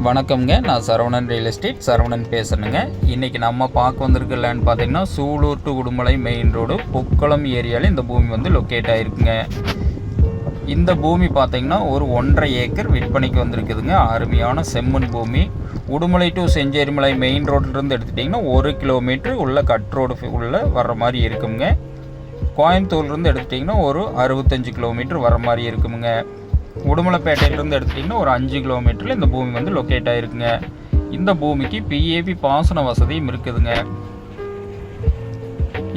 வணக்கம்ங்க. நான் Saravanan real estate Saravanan பேசுகிறேங்க. இன்றைக்கி நம்ம பார்க்க வந்திருக்க லேண்ட் பார்த்திங்கன்னா Sulur to Udumalai main road Pukkulam ஏரியாவில் இந்த பூமி வந்து லொக்கேட் ஆகிருக்குங்க. இந்த பூமி பார்த்திங்கன்னா ஒரு 1.5 ஏக்கர் விற்பனைக்கு வந்திருக்குதுங்க. அருமையான செம்மண் பூமி. உடுமலை டு செஞ்சேரிமலை மெயின் ரோட்லேருந்து எடுத்துட்டிங்கன்னா 1 கிலோமீட்டர் உள்ள கட் ரோடு உள்ளே வர்ற மாதிரி இருக்குங்க. கோயம்புத்தூர்லேருந்து எடுத்துட்டிங்கன்னா ஒரு 65 கிலோமீட்டர் வர மாதிரி இருக்குங்க. உடுமலைப்பேட்டையிலேருந்து எடுத்துட்டிங்கன்னா ஒரு 5 கிலோமீட்டரில் இந்த பூமி வந்து லொக்கேட் ஆகிருக்குங்க. இந்த பூமிக்கு பிஏபி பாசன வசதியும் இருக்குதுங்க.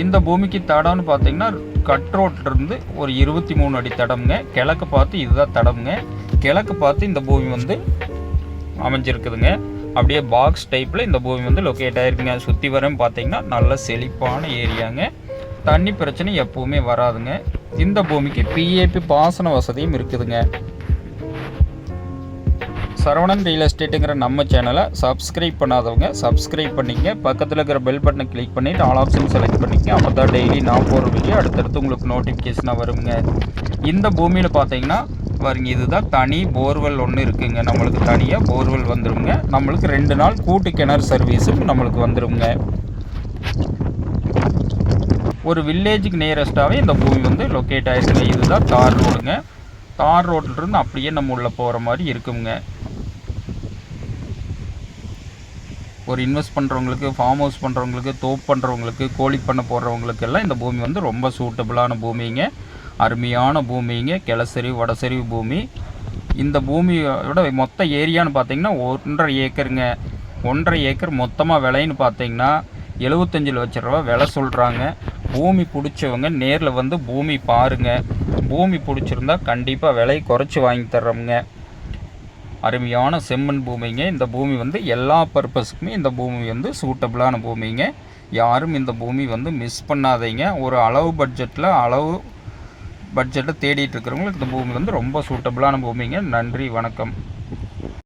இந்த பூமிக்கு தடம்னு பார்த்தீங்கன்னா கட் ரோட்லேருந்து ஒரு 23 அடி தடம்ங்க. கிழக்கு பார்த்து இதுதான் தடம்ங்க. கிழக்கு பார்த்து இந்த பூமி வந்து அமைஞ்சிருக்குதுங்க. அப்படியே பாக்ஸ் டைப்பில் இந்த பூமி வந்து லொக்கேட் ஆகிருக்குங்க. சுற்றி வரையும் பார்த்தீங்கன்னா நல்ல செழிப்பான ஏரியாங்க. தண்ணி பிரச்சனை எப்போவுமே வராதுங்க. இந்த பூமிக்கு பிஏபி பாசன வசதியும் இருக்குதுங்க. சரவணன் ரியல் எஸ்டேட்டுங்கிற நம்ம சேனலை சப்ஸ்கிரைப் பண்ணாதவங்க சப்ஸ்கிரைப் பண்ணிங்க. பக்கத்தில் இருக்கிற பெல் பட்டனை கிளிக் பண்ணிவிட்டு ஆல் ஆப்ஷன் செலக்ட் பண்ணிக்க. அப்போ தான் டெய்லி நான் போகிற வீடியோ அடுத்தடுத்து உங்களுக்கு நோட்டிஃபிகேஷனாக வருங்க. இந்த பூமியில் பார்த்தீங்கன்னா பாருங்க, இதுதான் தனி போர்வெல் ஒன்று இருக்குங்க. நம்மளுக்கு தனியாக போர்வெல் வந்துடுங்க. நம்மளுக்கு 2 நாள் கூட்டு கிணறு சர்வீஸும் நம்மளுக்கு வந்துடுங்க. ஒரு வில்லேஜுக்கு நியரஸ்ட்டாகவே இந்த பூமி வந்து லொக்கேட் ஆகிருக்குங்க. இதுதான் தார் ரோடுங்க. தார் ரோட்லேருந்து அப்படியே நம்ம உள்ளே போகிற மாதிரி இருக்குங்க. ஒரு இன்வெஸ்ட் பண்ணுறவங்களுக்கு, ஃபார்ம் ஹவுஸ் பண்ணுறவங்களுக்கு, தோப்பு பண்ணுறவங்களுக்கு, கோழி பண்ண போடுறவங்களுக்கு எல்லாம் இந்த பூமி வந்து ரொம்ப சூட்டபுளான பூமிங்க. அருமையான பூமிங்க. கிழசரிவு வடசரிவு பூமி. இந்த பூமியோட மொத்த ஏரியான்னு பார்த்தீங்கன்னா 1.5 ஏக்கருங்க. 1.5 ஏக்கர் மொத்தமாக விலைன்னு பார்த்தீங்கன்னா 75 லட்ச ரூபா விலை சொல்கிறாங்க. பூமி பிடிச்சவங்க நேரில் வந்து பூமி பாருங்கள். பூமி பிடிச்சிருந்தா கண்டிப்பாக விலை குறைச்சி வாங்கி தர்றோம்ங்க. அருமையான செம்மண் பூமிங்க. இந்த பூமி வந்து எல்லா பர்பஸுக்குமே இந்த பூமி வந்து சூட்டபுளான பூமிங்க. யாரும் இந்த பூமி வந்து மிஸ் பண்ணாதீங்க. ஒரு அளவு பட்ஜெட்டில் தேடிட்டு இருக்கிறவங்களுக்கு இந்த பூமி வந்து ரொம்ப சூட்டபுளான பூமிங்க. நன்றி, வணக்கம்.